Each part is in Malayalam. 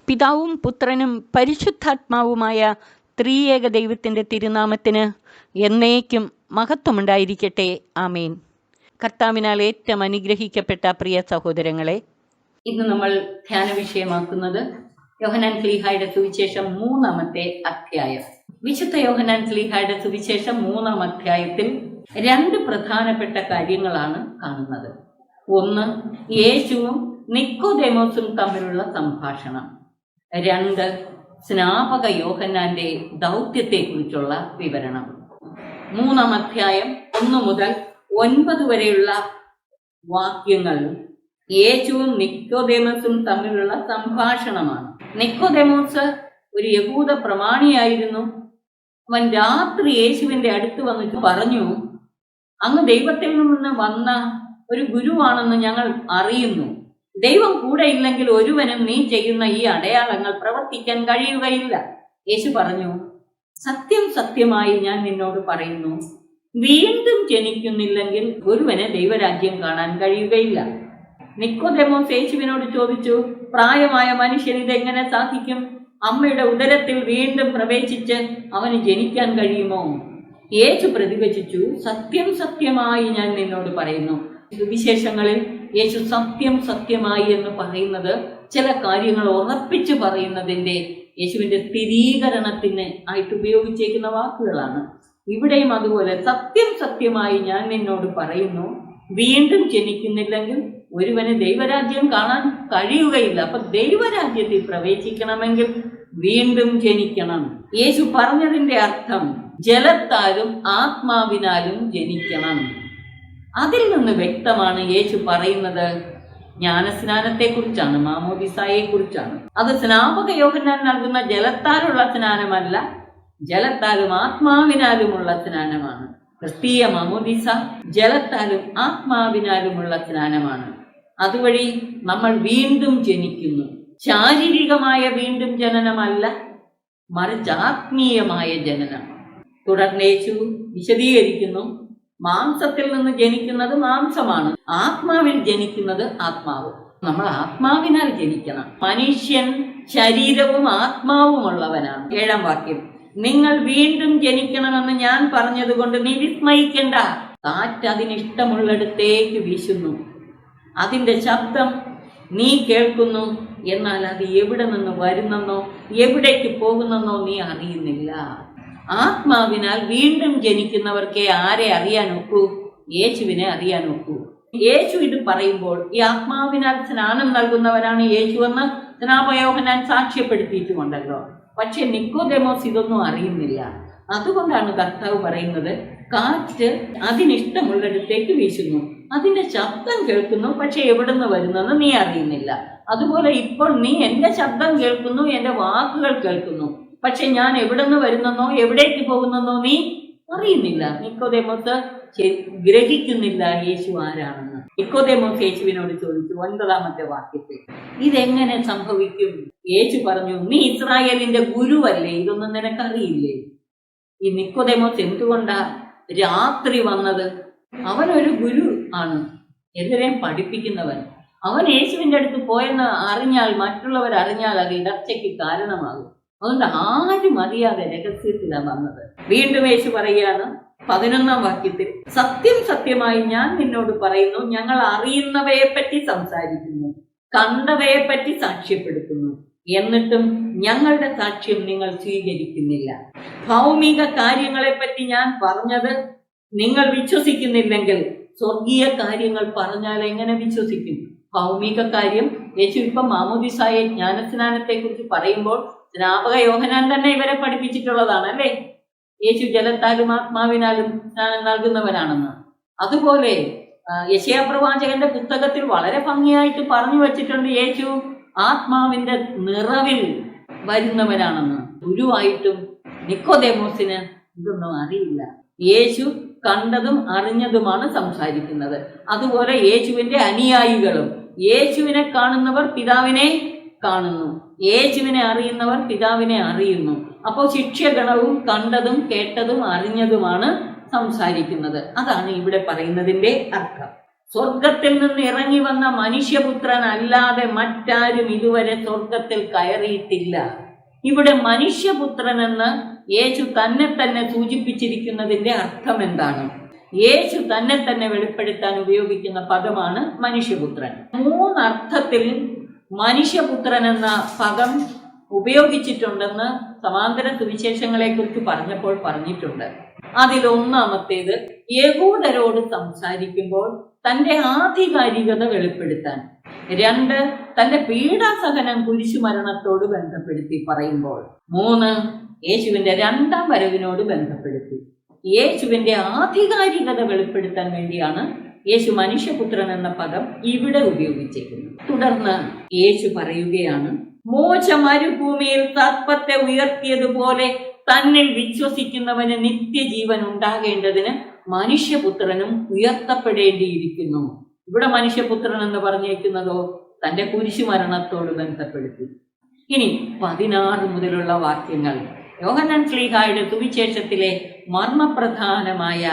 പിതാവും പുത്രനും പരിശുദ്ധാത്മാവുമായ ത്രിയേക ദൈവത്തിൻ്റെ തിരുനാമത്തിന് എന്നേക്കും മഹത്വമുണ്ടായിരിക്കട്ടെ. ആമേൻ. കർത്താവിനാൽ ഏറ്റവും അനുഗ്രഹിക്കപ്പെട്ട പ്രിയ സഹോദരങ്ങളെ, ഇന്ന് നമ്മൾ ധ്യാന വിഷയമാക്കുന്നത് യോഹന്നാൻ ശ്ലീഹായുടെ സുവിശേഷം 3-ാമത്തെ അധ്യായം. വിശുദ്ധ യോഹന്നാൻ ശ്ലീഹായുടെ സുവിശേഷം 3-ാം അധ്യായത്തിൽ 2 പ്രധാനപ്പെട്ട കാര്യങ്ങളാണ് കാണുന്നത്. ഒന്ന്, യേശുവും നിക്കോദേമോസും തമ്മിലുള്ള സംഭാഷണം. 2, സ്നാപക യോഹന്നാന്റെ ദൗത്യത്തെക്കുറിച്ചുള്ള വിവരണം. 3-ാം അധ്യായം 1 മുതൽ 9 വരെയുള്ള വാക്യങ്ങൾ യേശുവും നിക്കോദേമോസും തമ്മിലുള്ള സംഭാഷണമാണ്. നിക്കോദേമോസ് ഒരു യഹൂദ പ്രമാണിയായിരുന്നു. അവൻ രാത്രി യേശുവിന്റെ അടുത്ത് വന്നിട്ട് പറഞ്ഞു, അങ്ങ് ദൈവത്തിൽ നിന്ന് വന്ന ഒരു ഗുരുവാണെന്ന് ഞങ്ങൾ അറിയുന്നു. ദൈവം കൂടെ ഇല്ലെങ്കിൽ ഒരുവനും നീ ചെയ്യുന്ന ഈ അടയാളങ്ങൾ പ്രവർത്തിക്കാൻ കഴിയുകയില്ല. യേശു പറഞ്ഞു, സത്യം സത്യമായി ഞാൻ നിന്നോട് പറയുന്നു, വീണ്ടും ജനിക്കുന്നില്ലെങ്കിൽ ഒരുവന് ദൈവരാജ്യം കാണാൻ കഴിയുകയില്ല. നിക്കോദേമോസ് യേശുവിനോട് ചോദിച്ചു, പ്രായമായ മനുഷ്യൻ ഇതെങ്ങനെ സാധിക്കും? അമ്മയുടെ ഉദരത്തിൽ വീണ്ടും പ്രവേശിച്ച് അവന് ജനിക്കാൻ കഴിയുമോ? യേശു പ്രതിവചിച്ചു, സത്യം സത്യമായി ഞാൻ നിന്നോട് പറയുന്നു. സുവിശേഷങ്ങളിൽ യേശു സത്യം സത്യമായി എന്ന് പറയുന്നത് ചില കാര്യങ്ങൾ ഉറപ്പിച്ചു പറയുന്നതിന്റെ യേശുവിന്റെ സ്ഥിരീകരണത്തിന് ആയിട്ട് ഉപയോഗിച്ചേക്കുന്ന വാക്കുകളാണ്. ഇവിടെയും അതുപോലെ സത്യം സത്യമായി ഞാൻ നിന്നോട് പറയുന്നു, വീണ്ടും ജനിക്കുന്നില്ലെങ്കിൽ ഒരുവന് ദൈവരാജ്യം കാണാൻ കഴിയുകയില്ല. അപ്പൊ ദൈവരാജ്യത്തിൽ പ്രവേശിക്കണമെങ്കിൽ വീണ്ടും ജനിക്കണം. യേശു പറഞ്ഞതിന്റെ അർത്ഥം ജലത്താലും ആത്മാവിനാലും ജനിക്കണം. അതിൽ നിന്ന് വ്യക്തമാണ് യേശു പറയുന്നത് ജ്ഞാനസ്നാനത്തെ കുറിച്ചാണ്, മാമോദിസായെ കുറിച്ചാണ്. അത് സ്നാപക യോഹന്നാൻ നൽകുന്ന ജലത്താലുള്ള സ്നാനമല്ല, ജലത്താലും ആത്മാവിനാലുമുള്ള സ്നാനമാണ്. ക്രിസ്തീയ മാമോദിസ ജലത്താലും ആത്മാവിനാലുമുള്ള സ്നാനമാണ്. അതുവഴി നമ്മൾ വീണ്ടും ജനിക്കുന്നു. ശാരീരികമായ വീണ്ടും ജനനമല്ല, മറിച്ച് ആത്മീയമായ ജനനം. തുടർന്ന് യേശു വിശദീകരിക്കുന്നു, മാംസത്തിൽ നിന്ന് ജനിക്കുന്നത് മാംസമാണ്, ആത്മാവിൽ ജനിക്കുന്നത് ആത്മാവ്. നമ്മൾ ആത്മാവിനാൽ ജനിക്കണം. മനുഷ്യൻ ശരീരവും ആത്മാവുമുള്ളവനാണ്. 7-ാം വാക്യം, നിങ്ങൾ വീണ്ടും ജനിക്കണമെന്ന് ഞാൻ പറഞ്ഞതുകൊണ്ട് നീ വിസ്മയിക്കണ്ട. കാറ്റ് അതിനിഷ്ടമുള്ളിടത്തേക്ക് വീശുന്നു, അതിന്റെ ശബ്ദം നീ കേൾക്കുന്നു, എന്നാൽ അത് എവിടെ നിന്ന് വരുന്നെന്നോ എവിടേക്ക് പോകുന്നെന്നോ നീ അറിയുന്നില്ല. ആത്മാവിനാൽ വീണ്ടും ജനിക്കുന്നവർക്കേ ആരെ അറിയാൻ ഒക്കൂ? യേശുവിനെ അറിയാൻ ഒക്കൂ. യേശു ഇത് പറയുമ്പോൾ ഈ ആത്മാവിനാൽ സ്നാനം നൽകുന്നവരാണ് യേശു എന്ന് സ്നാപക യോഹന്നാൻ സാക്ഷ്യപ്പെടുത്തിയിട്ടുമുണ്ടല്ലോ. പക്ഷെ നിക്കോദേമോസ് ഇതൊന്നും അറിയുന്നില്ല. അതുകൊണ്ടാണ് കർത്താവ് പറയുന്നത്, കാറ്റ് അതിനിഷ്ടമുള്ളിടത്തേക്ക് വീശുന്നു, അതിന്റെ ശബ്ദം കേൾക്കുന്നു, പക്ഷെ എവിടെ നിന്ന് വരുന്നെന്ന് നീ അറിയുന്നില്ല. അതുപോലെ ഇപ്പോൾ നീ എന്റെ ശബ്ദം കേൾക്കുന്നു, എന്റെ വാക്കുകൾ കേൾക്കുന്നു, പക്ഷെ ഞാൻ എവിടെ നിന്ന് വരുന്നെന്നോ എവിടേക്ക് പോകുന്നെന്നോ നീ അറിയുന്നില്ല. നിക്കോദേമോസ് ഗ്രഹിക്കുന്നില്ല യേശു ആരാണെന്ന്. നിക്കോദേമോസ് യേശുവിനോട് ചോദിച്ചു 9-ാമത്തെ വാക്യത്തിൽ, ഇതെങ്ങനെ സംഭവിക്കും? യേശു പറഞ്ഞു, നീ ഇസ്രായേലിന്റെ ഗുരുവല്ലേ, ഇതൊന്നും നിനക്കറിയില്ലേ? ഈ നിക്കോദേമോസ് എന്തുകൊണ്ടാ രാത്രി വന്നത്? അവനൊരു ഗുരു ആണ്, എല്ലാവരെയും പഠിപ്പിക്കുന്നവൻ. അവൻ യേശുവിന്റെ അടുത്ത് പോയെന്ന് അറിഞ്ഞാൽ, മറ്റുള്ളവർ അറിഞ്ഞാൽ അത് ഇടർച്ചയ്ക്ക് കാരണമാകും. അതുകൊണ്ട് ആരും അറിയാതെ രഹസ്യത്തിലാണ് വന്നത്. വീണ്ടും യേശു പറയുകയാണ് 11-ാം വാക്യത്തിൽ, സത്യം സത്യമായി ഞാൻ നിന്നോട് പറയുന്നു, ഞങ്ങൾ അറിയുന്നവയെ പറ്റി സംസാരിക്കുന്നു, കണ്ടവയെ പറ്റി സാക്ഷ്യപ്പെടുത്തുന്നു, എന്നിട്ടും ഞങ്ങളുടെ സാക്ഷ്യം നിങ്ങൾ സ്വീകരിക്കുന്നില്ല. ഭൗമിക കാര്യങ്ങളെ പറ്റി ഞാൻ പറഞ്ഞത് നിങ്ങൾ വിശ്വസിക്കുന്നില്ലെങ്കിൽ സ്വർഗീയ കാര്യങ്ങൾ പറഞ്ഞാൽ എങ്ങനെ വിശ്വസിക്കും? ഭൗമിക കാര്യം യേശു ഇപ്പം മാമോദിസായെ ജ്ഞാനസ്നാനത്തെ കുറിച്ച് പറയുമ്പോൾ സ്നാപക യോഹന്നാൻ തന്നെ ഇവരെ പഠിപ്പിച്ചിട്ടുള്ളതാണ് അല്ലേ, യേശു ജലത്താലും ആത്മാവിനാലും സ്നാനം നൽകുന്നവനാണെന്ന്. അതുപോലെ യെശയ്യാ പ്രവാചകന്റെ പുസ്തകത്തിൽ വളരെ ഭംഗിയായിട്ട് പറഞ്ഞു വച്ചിട്ടുണ്ട്, യേശു ആത്മാവിന്റെ നിറവിൽ വരുന്നവനാണെന്ന്. ഗുരുവായിട്ടും നിക്കോദേമോസിന് ഇതൊന്നും അറിയില്ല. യേശു കണ്ടതും അറിഞ്ഞതുമാണ് സംസാരിക്കുന്നത്. അതുപോലെ യേശുവിന്റെ അനുയായികളും, യേശുവിനെ കാണുന്നവർ പിതാവിനെ കാണുന്നു, യേശുവിനെ അറിയുന്നവർ പിതാവിനെ അറിയുന്നു. അപ്പോൾ ശിഷ്യഗണവും കണ്ടതും കേട്ടതും അറിഞ്ഞതുമാണ് സംസാരിക്കുന്നത്. അതാണ് ഇവിടെ പറയുന്നതിന്റെ അർത്ഥം. സ്വർഗത്തിൽ നിന്ന് ഇറങ്ങി വന്ന മനുഷ്യപുത്രൻ അല്ലാതെ മറ്റാരും ഇതുവരെ സ്വർഗത്തിൽ കയറിയിട്ടില്ല. ഇവിടെ മനുഷ്യപുത്രൻ എന്ന് യേശു തന്നെ തന്നെ സൂചിപ്പിച്ചിരിക്കുന്നതിന്റെ അർത്ഥം എന്താണ്? യേശു തന്നെ തന്നെ വെളിപ്പെടുത്താൻ ഉപയോഗിക്കുന്ന പദമാണ് മനുഷ്യപുത്രൻ. 3 അർത്ഥത്തിൽ മനുഷ്യപുത്രൻ എന്ന പദം ഉപയോഗിച്ചിട്ടുണ്ടെന്ന് സമാന്തര സുവിശേഷങ്ങളെ കുറിച്ച് പറഞ്ഞപ്പോൾ പറഞ്ഞിട്ടുണ്ട്. അതിലൊന്നാമത്തേത് യഹൂദരോട് സംസാരിക്കുമ്പോൾ തന്റെ ആധികാരികത വെളിപ്പെടുത്താൻ. 2 തന്റെ പീഡാസഹനം കുരിശുമരണത്തോട് ബന്ധപ്പെടുത്തി പറയുമ്പോൾ. 3 യേശുവിന്റെ 2ാം വരവിനോട് ബന്ധപ്പെടുത്തി. യേശുവിന്റെ ആധികാരികത വെളിപ്പെടുത്താൻ വേണ്ടിയാണ് യേശു മനുഷ്യപുത്രൻ എന്ന പദം ഇവിടെ ഉപയോഗിച്ചിരിക്കുന്നത്. തുടർന്ന് യേശു പറയുകയാണ്, മോശ മരുഭൂമിയിൽ സർപ്പത്തെ ഉയർത്തിയതുപോലെ തന്നിൽ വിശ്വസിക്കുന്നവന് നിത്യജീവൻ ഉണ്ടാകേണ്ടതിന് മനുഷ്യപുത്രനും ഉയർത്തപ്പെടേണ്ടിയിരിക്കുന്നു. ഇവിടെ മനുഷ്യപുത്രൻ എന്ന് പറഞ്ഞേക്കുന്നതോ തന്റെ കുരിശുമരണത്തോട് ബന്ധപ്പെടുത്തി. ഇനി 16 മുതലുള്ള വാക്യങ്ങൾ യോഹന്നാൻ ശ്ലീഹായുടെ സുവിശേഷത്തിലെ മർമ്മപ്രധാനമായ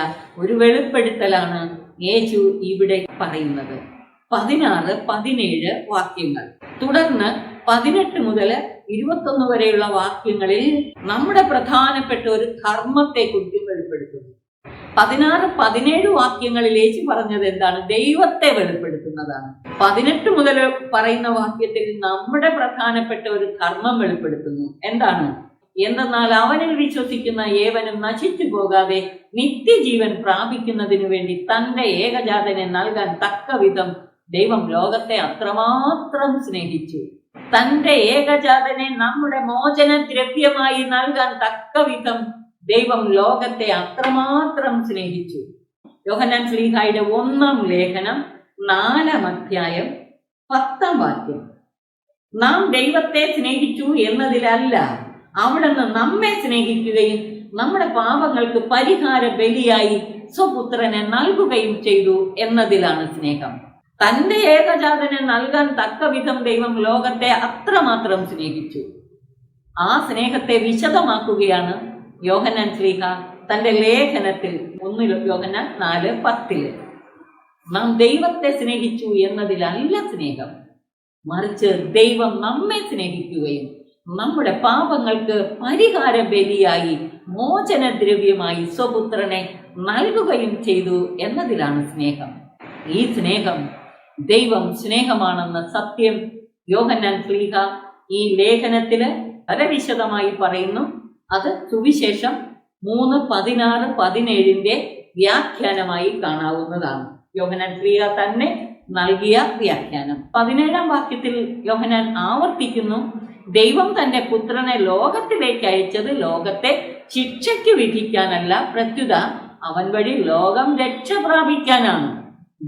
ഒരു വെളിപ്പെടുത്തലാണ് യേശു ഇവിടെ പറയുന്നത്. 16, 17 വാക്യങ്ങൾ. തുടർന്ന് 18 മുതൽ 21 വരെയുള്ള വാക്യങ്ങളിൽ നമ്മുടെ പ്രധാനപ്പെട്ട ഒരു ധർമ്മത്തെ കുറിച്ച് വെളിപ്പെടുത്തുന്നു. 16, 17 വാക്യങ്ങളിൽ യേശു പറഞ്ഞത് എന്താണ്? ദൈവത്തെ വെളിപ്പെടുത്തുന്നതാണ്. 18 മുതൽ പറയുന്ന വാക്യത്തിൽ നമ്മുടെ പ്രധാനപ്പെട്ട ഒരു ധർമ്മം വെളിപ്പെടുത്തുന്നു. എന്താണ്? എന്തെന്നാൽ അവനിൽ വിശ്വസിക്കുന്ന ഏവനും നശിച്ചു പോകാതെ നിത്യജീവൻ പ്രാപിക്കുന്നതിനു വേണ്ടി തന്റെ ഏകജാതനെ നൽകാൻ തക്കവിധം ദൈവം ലോകത്തെ അത്രമാത്രം സ്നേഹിച്ചു. തന്റെ ഏകജാതനെ നമ്മുടെ മോചനദ്രവ്യമായി നൽകാൻ തക്കവിധം ദൈവം ലോകത്തെ അത്രമാത്രം സ്നേഹിച്ചു. യോഹന്നാൻ ശ്ലീഹായുടെ 1-ാം ലേഖനം 4-ാം അധ്യായം 10-ാം വാക്യം. നാം ദൈവത്തെ സ്നേഹിച്ചു എന്നതിലല്ല, അവിടുന്ന് നമ്മെ സ്നേഹിക്കുകയും നമ്മുടെ പാപങ്ങൾക്ക് പരിഹാര ബലിയായി സ്വപുത്രനെ നൽകുകയും ചെയ്തു എന്നതിലാണ് സ്നേഹം. തന്റെ ഏകജാതനെ നൽകാൻ തക്കവിധം ദൈവം ലോകത്തെ അത്രമാത്രം സ്നേഹിച്ചു. ആ സ്നേഹത്തെ വിശദമാക്കുകയാണ് യോഹന്നാൻ ശ്ലീഹ തന്റെ ലേഖനത്തിൽ 1 യോഹന്നാൻ 4:10. നാം ദൈവത്തെ സ്നേഹിച്ചു എന്നതിലല്ല സ്നേഹം, മറിച്ച് ദൈവം നമ്മെ സ്നേഹിക്കുകയും നമ്മുടെ പാപങ്ങൾക്ക് പരിഹാര ബലിയായി മോചനദ്രവ്യമായി സ്വപുത്രനെ നൽകുകയും ചെയ്തു എന്നതിലാണ് സ്നേഹം. ഈ സ്നേഹം ദൈവം സ്നേഹമാണെന്ന സത്യം യോഹന്നാൻ ശ്ലീഹ ഈ ലേഖനത്തില് വളരെ വിശദമായി പറയുന്നു. അത് സുവിശേഷം 3:16-17 വ്യാഖ്യാനമായി കാണാവുന്നതാണ്. യോഹന്നാൻ ശ്ലീഹ തന്നെ നൽകിയ വ്യാഖ്യാനം. 17-ാം വാക്യത്തിൽ യോഹന്നാൻ ആവർത്തിക്കുന്നു, ദൈവം തന്റെ പുത്രനെ ലോകത്തിലേക്ക് അയച്ചത് ലോകത്തെ ശിക്ഷയ്ക്ക് വിധിക്കാനല്ല, പ്രത്യുത അവൻ വഴി ലോകം രക്ഷ പ്രാപിക്കാനാണ്.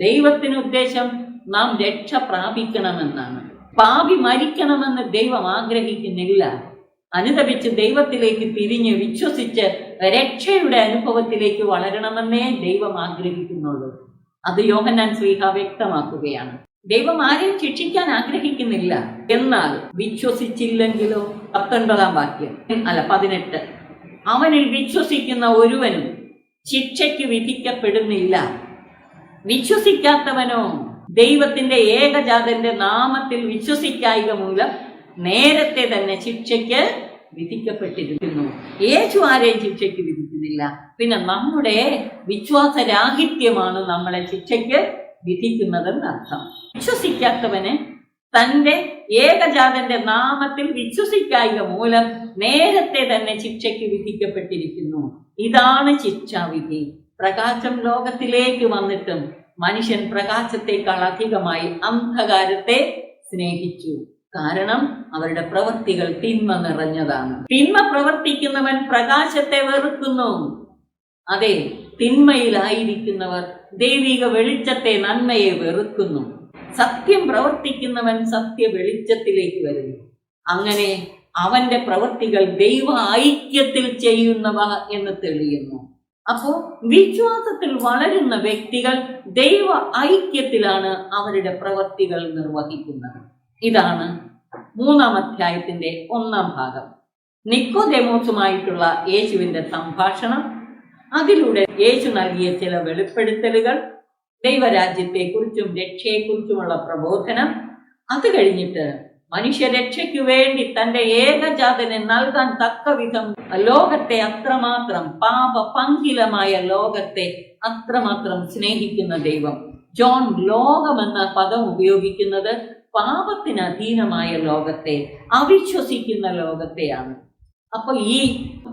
ദൈവത്തിന് ഉദ്ദേശം നാം രക്ഷ പ്രാപിക്കണമെന്നാണ്. പാപി മരിക്കണമെന്ന് ദൈവം ആഗ്രഹിക്കുന്നില്ല. അനുതപിച്ച് ദൈവത്തിലേക്ക് തിരിഞ്ഞ് വിശ്വസിച്ച് രക്ഷയുടെ അനുഭവത്തിലേക്ക് വളരണമെന്നേ ദൈവം ആഗ്രഹിക്കുന്നുള്ളൂ. അത് യോഹന്നാൻ ശ്ലീഹ വ്യക്തമാക്കുകയാണ്. ദൈവം ആരെയും ശിക്ഷിക്കാൻ ആഗ്രഹിക്കുന്നില്ല. എന്നാൽ വിശ്വസിച്ചില്ലെങ്കിലോ? 19-ാം വാക്യം 18. അവനിൽ വിശ്വസിക്കുന്ന ഒരുവനും ശിക്ഷയ്ക്ക് വിധിക്കപ്പെടുന്നില്ല. വിശ്വസിക്കാത്തവനോ ദൈവത്തിന്റെ ഏകജാതന്റെ നാമത്തിൽ വിശ്വസിക്കായിക മൂലം നേരത്തെ തന്നെ ശിക്ഷയ്ക്ക് വിധിക്കപ്പെട്ടിരിക്കുന്നു. യേശു ആരെയും ശിക്ഷയ്ക്ക് വിധിക്കുന്നില്ല. പിന്നെ നമ്മുടെ വിശ്വാസരാഹിത്യമാണ് നമ്മളെ ശിക്ഷയ്ക്ക് വിധിക്കുന്നതെന്നർത്ഥം. വിശ്വസിക്കാത്തവന് തന്റെ ഏകജാതന്റെ നാമത്തിൽ വിശ്വസിക്കായിക മൂലം നേരത്തെ തന്നെ ശിക്ഷയ്ക്ക് വിധിക്കപ്പെട്ടിരിക്കുന്നു. ഇതാണ് ശിക്ഷാവിധി. പ്രകാശം ലോകത്തിലേക്ക് വന്നിട്ടും മനുഷ്യൻ പ്രകാശത്തെക്കാൾ അധികമായി അന്ധകാരത്തെ സ്നേഹിച്ചു. കാരണം അവരുടെ പ്രവൃത്തികൾ തിന്മ നിറഞ്ഞതാണ്. തിന്മ പ്രവർത്തിക്കുന്നവൻ പ്രകാശത്തെ വെറുക്കുന്നു. അതെ, തിന്മയിലായിരിക്കുന്നവർ ദൈവിക വെളിച്ചത്തെ, നന്മയെ വെറുക്കുന്നു. സത്യം പ്രവർത്തിക്കുന്നവൻ സത്യ വെളിച്ചത്തിലേക്ക് വരുന്നു. അങ്ങനെ അവന്റെ പ്രവൃത്തികൾ ദൈവ ഐക്യത്തിൽ ചെയ്യുന്നവ എന്ന് തെളിയുന്നു. അപ്പോ വിശ്വാസത്തിൽ വളരുന്ന വ്യക്തികൾ ദൈവ ഐക്യത്തിലാണ് അവരുടെ പ്രവൃത്തികൾ നിർവഹിക്കുന്നത്. ഇതാണ് 3-ാം അധ്യായത്തിന്റെ 1-ാം ഭാഗം. നിക്കോദേമോസുമായിട്ടുള്ള യേശുവിന്റെ സംഭാഷണം, അതിലൂടെ യേശു നൽകിയ ചില വെളിപ്പെടുത്തലുകൾ, ദൈവരാജ്യത്തെക്കുറിച്ചും രക്ഷയെക്കുറിച്ചുമുള്ള പ്രബോധനം. അത് കഴിഞ്ഞിട്ട് മനുഷ്യരക്ഷയ്ക്കു വേണ്ടി തന്റെ ഏകജാതനെ നൽകാൻ തക്കവിധം ലോകത്തെ അത്രമാത്രം, പാപപങ്കിലമായ ലോകത്തെ അത്രമാത്രം സ്നേഹിക്കുന്ന ദൈവം. ജോൺ ലോകമെന്ന പദം ഉപയോഗിക്കുന്നത് പാപത്തിന് അധീനമായ ലോകത്തെ, അവിശ്വസിക്കുന്ന ലോകത്തെയാണ്. അപ്പൊ ഈ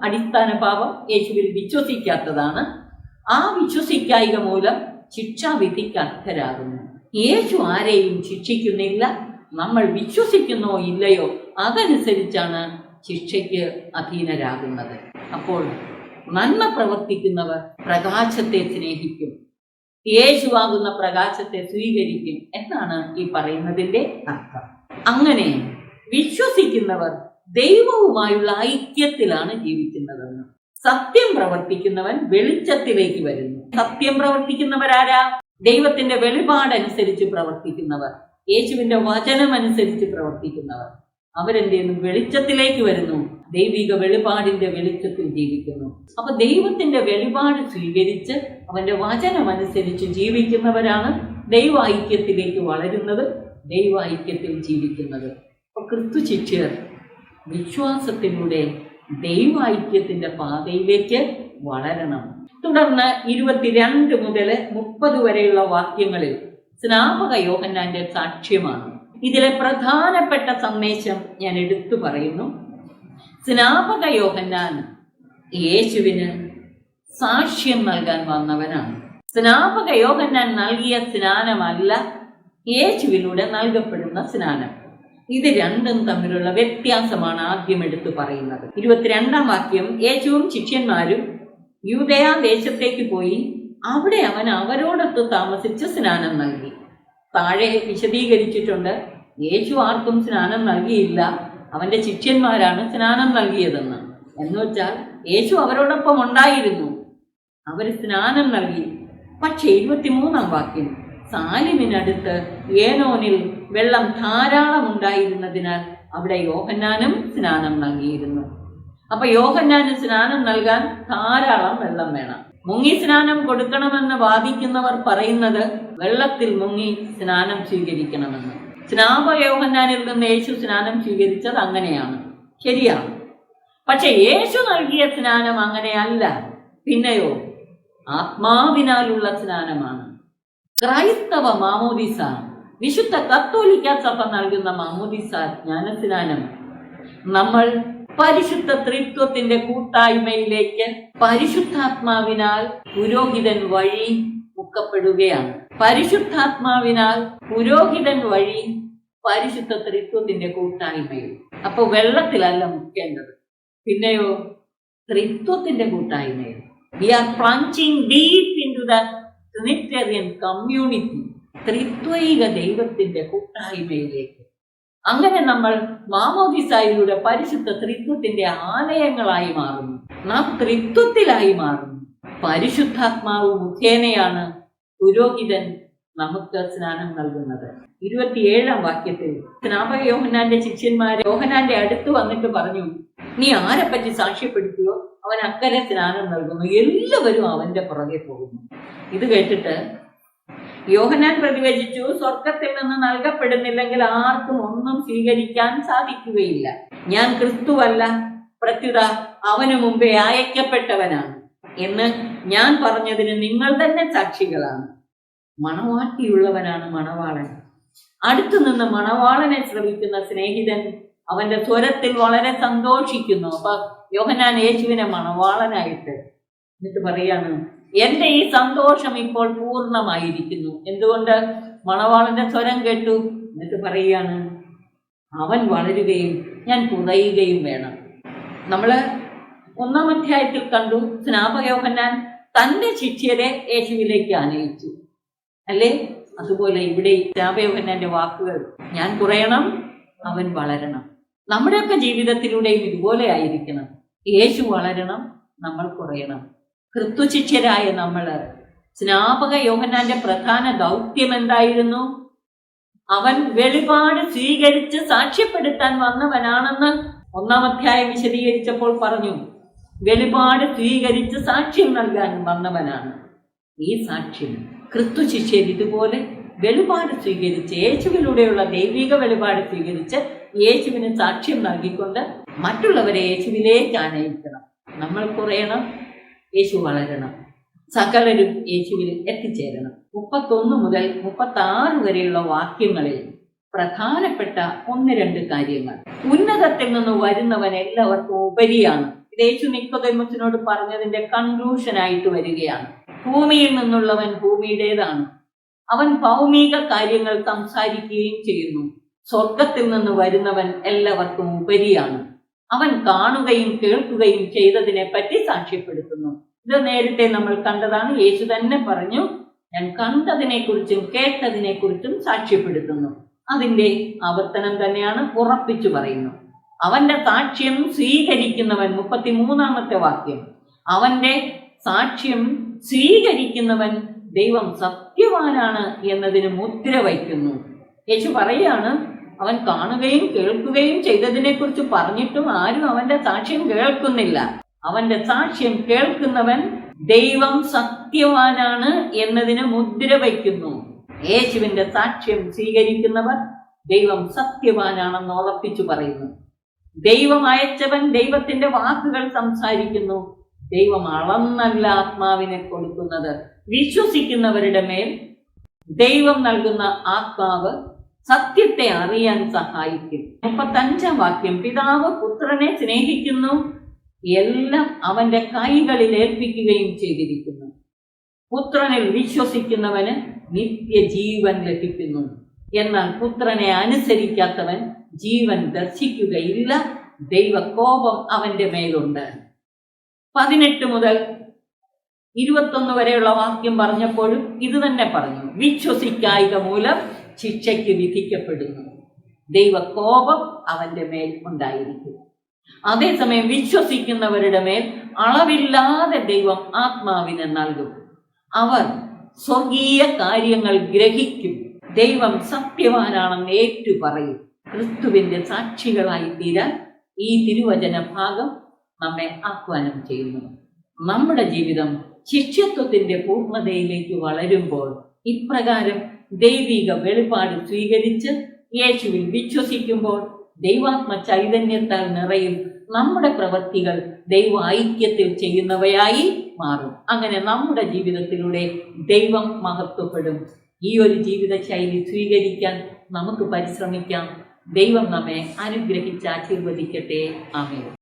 അടിസ്ഥാന പാപം യേശുവിൽ വിശ്വസിക്കാത്തതാണ്. ആ വിശ്വസിക്കായിക മൂലം ശിക്ഷാവിധിക്ക് അർഹരാകുന്നു. യേശു ആരെയും ശിക്ഷിക്കുന്നില്ല. നമ്മൾ വിശ്വസിക്കുന്നോ ഇല്ലയോ അതനുസരിച്ചാണ് ശിക്ഷയ്ക്ക് അധീനരാകുന്നത്. അപ്പോൾ നന്മ പ്രവർത്തിക്കുന്നവർ പ്രകാശത്തെ സ്നേഹിക്കും, യേശുവാകുന്ന പ്രകാശത്തെ സ്വീകരിക്കും എന്നാണ് ഈ പറയുന്നതിന്റെ അർത്ഥം. അങ്ങനെ വിശ്വസിക്കുന്നവർ ദൈവവുമായുള്ള ഐക്യത്തിലാണ് ജീവിക്കുന്നതെന്ന്. സത്യം പ്രവർത്തിക്കുന്നവൻ വെളിച്ചത്തിലേക്ക് വരുന്നു. സത്യം പ്രവർത്തിക്കുന്നവരാരാ? ദൈവത്തിന്റെ വെളിപാടനുസരിച്ച് പ്രവർത്തിക്കുന്നവർ, യേശുവിന്റെ വചനമനുസരിച്ച് പ്രവർത്തിക്കുന്നവർ. അവരെന്ത് ചെയ്യുന്നു? വെളിച്ചത്തിലേക്ക് വരുന്നു. ദൈവിക വെളിപാടിന്റെ വെളിച്ചത്തിൽ ജീവിക്കുന്നു. അപ്പൊ ദൈവത്തിന്റെ വെളിപാട് സ്വീകരിച്ച് അവന്റെ വചനമനുസരിച്ച് ജീവിക്കുന്നവരാണ് ദൈവ ഐക്യത്തിലേക്ക് വളരുന്നത്, ദൈവ ഐക്യത്തിൽ ജീവിക്കുന്നത്. അപ്പൊ ക്രിസ്തു ശിഷ്യർ വിശ്വാസത്തിലൂടെ ദൈവ ഐക്യത്തിന്റെ പാതയിലേക്ക് വളരണം. തുടർന്ന് 22 മുതൽ 30 വരെയുള്ള വാക്യങ്ങളിൽ സ്നാപക യോഹന്നാന്റെ സാക്ഷ്യമാണ്. ഇതിലെ പ്രധാനപ്പെട്ട സന്ദേശം ഞാൻ എടുത്തു പറയുന്നു. സ്നാപക യോഹന്നാൻ യേശുവിന് സാക്ഷ്യം നൽകാൻ വന്നവനാണ്. സ്നാപക യോഹന്നാൻ നൽകിയ സ്നാനമല്ല യേശുവിലൂടെ നൽകപ്പെടുന്ന സ്നാനം. ഇത് രണ്ടും തമ്മിലുള്ള വ്യത്യാസമാണ് ആദ്യം എടുത്തു പറയുന്നത്. 22-ാം വാക്യം, യേശുവും ശിഷ്യന്മാരും യൂദയ ദേശത്തേക്ക് പോയി അവിടെ അവൻ അവരോടൊത്ത് താമസിച്ച് സ്നാനം നൽകി. താഴെ വിശദീകരിച്ചിട്ടുണ്ട്, യേശു ആർക്കും സ്നാനം നൽകിയില്ല, അവന്റെ ശിഷ്യന്മാരാണ് സ്നാനം നൽകിയതെന്ന്. എന്നുവെച്ചാൽ യേശു അവരോടൊപ്പം ഉണ്ടായിരുന്നു, അവർ സ്നാനം നൽകി. പക്ഷേ 23-ാം വാക്യം, സാലിമിനടുത്ത് ഏനോനിൽ വെള്ളം ധാരാളം ഉണ്ടായിരുന്നതിനാൽ അവിടെ യോഹന്നാനും സ്നാനം നൽകിയിരുന്നു. അപ്പൊ യോഹന്നാന് സ്നാനം നൽകാൻ ധാരാളം വെള്ളം വേണം. മുങ്ങി സ്നാനം കൊടുക്കണമെന്ന് വാദിക്കുന്നവർ പറയുന്നത് വെള്ളത്തിൽ മുങ്ങി സ്നാനം സ്വീകരിക്കണമെന്ന്. സ്നാപക യോഹന്നാനിൽ നിന്ന് യേശു സ്നാനം സ്വീകരിച്ചത് അങ്ങനെയാണ്, ശരിയാണ്. പക്ഷെ യേശു നൽകിയ സ്നാനം അങ്ങനെയല്ല. പിന്നെയോ ആത്മാവിനാലുള്ള സ്നാനമാണ്. ക്രൈസ്തവ മാമോദിസ, വിശുദ്ധ കത്തോലിക്ക സഭ നൽകുന്ന മാമോദിസ ജ്ഞാനസ്നാനം നമ്മൾ പരിശുദ്ധ ത്രിത്വത്തിന്റെ കൂട്ടായ്മയിലേക്ക് പരിശുദ്ധാത്മാവിനാൽ പുരോഹിതൻ വഴി മുക്കപ്പെടുകയാണ്. പരിശുദ്ധാത്മാവിനാൽ പുരോഹിതൻ വഴി പരിശുദ്ധ ത്രിത്വത്തിന്റെ കൂട്ടായ്മയിൽ. അപ്പൊ വെള്ളത്തിലല്ല മുക്കേണ്ടത്, പിന്നെയോ ത്രിത്വത്തിന്റെ കൂട്ടായ്മയിൽ. We are plunging deep into the Trinitarian community, ത്രിത്വൈക ദൈവത്തിന്റെ കൂട്ടായ്മയിലേക്ക്. അങ്ങനെ നമ്മൾ മാമോദിസായിലൂടെ പരിശുദ്ധ ത്രിത്വത്തിന്റെ ആലയങ്ങളായി മാറുന്നു, നാം ത്രിത്വത്തിലായി മാറുന്നു. പരിശുദ്ധാത്മാവ് മുഖേനയാണ് പുരോഹിതൻ നമുക്ക് സ്നാനം നൽകുന്നത്. 27-ാം വാക്യത്തിൽ സ്നാപക യോഹന്നാന്റെ ശിഷ്യന്മാർ യോഹന്നാന്റെ അടുത്ത് വന്നിട്ട് പറഞ്ഞു, നീ ആരെപ്പറ്റി സാക്ഷ്യപ്പെടുത്തിയോ അവൻ അക്കരെ സ്നാനം നൽകുന്നു. എല്ലാവരും അവന്റെ പുറകെ പോകുന്നു. ഇത് കേട്ടിട്ട് യോഹന്നാൻ പ്രതിവചിച്ചു, സ്വർഗത്തിൽ നിന്ന് നൽകപ്പെടുന്നില്ലെങ്കിൽ ആർക്കും ഒന്നും സ്വീകരിക്കാൻ സാധിക്കുകയില്ല. ഞാൻ ക്രിസ്തുവല്ല, പ്രത്യുത അവനു മുമ്പേ അയക്കപ്പെട്ടവനാണ് എന്ന് ഞാൻ പറഞ്ഞതിന് നിങ്ങൾ തന്നെ സാക്ഷികളാണ്. മണവാട്ടിയുള്ളവനാണ് മണവാളൻ. അടുത്തു നിന്ന് മണവാളനെ ശ്രമിക്കുന്ന സ്നേഹിതൻ അവന്റെ സ്വരത്തിൽ വളരെ സന്തോഷിക്കുന്നു. അപ്പൊ യോഹന്നാൻ യേശുവിനെ മണവാളനായിട്ട് എന്നിട്ട് പറയാണ്, എന്റെ ഈ സന്തോഷം ഇപ്പോൾ പൂർണ്ണമായിരിക്കുന്നു. എന്തുകൊണ്ട്? മണവാളന്റെ സ്വരം കേട്ടു. എന്നിട്ട് പറയുകയാണ്, അവൻ വളരുകയും ഞാൻ കുറയുകയും വേണം. നമ്മള് 1-ാം അധ്യായത്തിൽ കണ്ടു, സ്നാപക യോഹന്നാൻ തന്റെ ശിഷ്യരെ യേശുവിലേക്ക് ആനയിച്ചു, അല്ലേ? അതുപോലെ ഇവിടെ സ്നാപക യോഹന്നാന്റെ വാക്കുകൾ, ഞാൻ കുറയണം, അവൻ വളരണം. നമ്മുടെയൊക്കെ ജീവിതത്തിലൂടെയും ഇതുപോലെ ആയിരിക്കണം. യേശു വളരണം, നമ്മൾ കുറയണം. ക്രിസ്തു ശിഷ്യരായ നമ്മള് സ്നാപക യോഹന്നാന്റെ പ്രധാന ദൗത്യം എന്തായിരുന്നു? അവൻ വെളിപാട് സ്വീകരിച്ച് സാക്ഷ്യപ്പെടുത്താൻ വന്നവനാണെന്ന് 1-ാം അധ്യായം വിശദീകരിച്ചപ്പോൾ പറഞ്ഞു. വെളിപാട് സ്വീകരിച്ച് സാക്ഷ്യം നൽകാൻ വന്നവനാണ്. ഈ സാക്ഷ്യം ക്രിസ്തു ശിഷ്യർ ഇതുപോലെ വെളിപാട് സ്വീകരിച്ച്, യേശുവിലൂടെയുള്ള ദൈവിക വെളിപാട് സ്വീകരിച്ച് യേശുവിന് സാക്ഷ്യം നൽകിക്കൊണ്ട് മറ്റുള്ളവരെ യേശുവിലേക്ക് ആനയിക്കണം. നമ്മൾ കുറയണം, യേശു വളരണം, സകലരും യേശുവിൽ എത്തിച്ചേരണം. 31 മുതൽ 36 വരെയുള്ള വാക്യങ്ങളിൽ പ്രധാനപ്പെട്ട 1-2 കാര്യങ്ങൾ. ഉന്നതത്തിൽ നിന്ന് വരുന്നവൻ എല്ലാവർക്കും ഉപരിയാണ്. യേശു നിക്കോദേമോസിനോട് പറഞ്ഞതിന്റെ കൺക്ലൂഷനായിട്ട് വരികയാണ്. ഭൂമിയിൽ നിന്നുള്ളവൻ ഭൂമിയുടേതാണ്. അവൻ ഭൗമിക കാര്യങ്ങൾ സംസാരിക്കുകയും ചെയ്യുന്നു. സ്വർഗത്തിൽ നിന്ന് വരുന്നവൻ എല്ലാവർക്കും ഉപരിയാണ്. അവൻ കാണുകയും കേൾക്കുകയും ചെയ്തതിനെ പറ്റി സാക്ഷ്യപ്പെടുത്തുന്നു. ഇത് നേരത്തെ നമ്മൾ കണ്ടതാണ്. യേശു തന്നെ പറഞ്ഞു, ഞാൻ കണ്ടതിനെ കുറിച്ചും കേട്ടതിനെ കുറിച്ചും സാക്ഷ്യപ്പെടുത്തുന്നു. അതിന്റെ ആവർത്തനം തന്നെയാണ്, ഉറപ്പിച്ചു പറയുന്നു. അവന്റെ സാക്ഷ്യം സ്വീകരിക്കുന്നവൻ, 33-ാമത്തെ വാക്യം, അവന്റെ സാക്ഷ്യം സ്വീകരിക്കുന്നവൻ ദൈവം സത്യവാനാണ് എന്നതിന് മുദ്ര വയ്ക്കുന്നു. യേശു പറയാണ്, അവൻ കാണുകയും കേൾക്കുകയും ചെയ്തതിനെ കുറിച്ച് പറഞ്ഞിട്ടും ആരും അവന്റെ സാക്ഷ്യം കേൾക്കുന്നില്ല. അവന്റെ സാക്ഷ്യം കേൾക്കുന്നവൻ ദൈവം സത്യവാനാണ് എന്നതിന് മുദ്ര വയ്ക്കുന്നു. യേശുവിന്റെ സാക്ഷ്യം സ്വീകരിക്കുന്നവർ ദൈവം സത്യവാനാണെന്ന് ഉറപ്പിച്ചു പറയുന്നു. ദൈവം അയച്ചവൻ ദൈവത്തിന്റെ വാക്കുകൾ സംസാരിക്കുന്നു. ദൈവം അളന്നല്ല ആത്മാവിനെ കൊടുക്കുന്നത്. വിശ്വസിക്കുന്നവരുടെ മേൽ ദൈവം നൽകുന്ന ആത്മാവ് സത്യത്തെ അറിയാൻ സഹായിക്കും. 35-ാം വാക്യം, പിതാവ് പുത്രനെ സ്നേഹിക്കുന്നു, എല്ലാം അവന്റെ കൈകളിൽ ഏൽപ്പിക്കുകയും ചെയ്തിരിക്കുന്നു. പുത്രനിൽ വിശ്വസിക്കുന്നവന് നിത്യജീവൻ ലഭിക്കുന്നു. എന്നാൽ പുത്രനെ അനുസരിക്കാത്തവൻ ജീവൻ ദർശിക്കുകയില്ല, ദൈവകോപം അവന്റെ മേലുണ്ട്. 18 മുതൽ 21 വരെയുള്ള വാക്യം പറഞ്ഞപ്പോഴും ഇത് തന്നെ പറഞ്ഞു. വിശ്വസിക്കായിക മൂലം ശിക്ഷയ്ക്ക് വിധിക്കപ്പെടുന്നു. ദൈവകോപം അവന്റെ മേൽ ഉണ്ടായിരിക്കും. അതേസമയം വിശ്വസിക്കുന്നവരുടെ മേൽ അളവില്ലാതെ ദൈവം ആത്മാവിനെ നൽകും. അവർ സ്വർഗീയ കാര്യങ്ങൾ ഗ്രഹിക്കും. ദൈവം സത്യവാനാണെന്ന് ഏറ്റു പറയും. ക്രിസ്തുവിന്റെ സാക്ഷികളായി തീരാൻ ഈ തിരുവചന ഭാഗം നമ്മെ ആഹ്വാനം ചെയ്യുന്നു. നമ്മുടെ ജീവിതം ശിഷ്യത്വത്തിന്റെ പൂർണ്ണതയിലേക്ക് വളരുമ്പോൾ ഇപ്രകാരം ദൈവിക വെളിപാട് സ്വീകരിച്ച് യേശുവിൽ വിശ്വസിക്കുമ്പോൾ ദൈവാത്മ ചൈതന്യത്താൽ നിറയും നമ്മുടെ പ്രവൃത്തികൾ ദൈവ ഐക്യത്തിൽ ചെയ്യുന്നവയായി മാറും. അങ്ങനെ നമ്മുടെ ജീവിതത്തിലൂടെ ദൈവം മഹത്വപ്പെടും. ഈ ഒരു ജീവിത ശൈലി സ്വീകരിക്കാൻ നമുക്ക് പരിശ്രമിക്കാം. ദൈവം നമ്മെ അനുഗ്രഹിച്ച് ആശീർവദിക്കട്ടെ. ആമേൻ.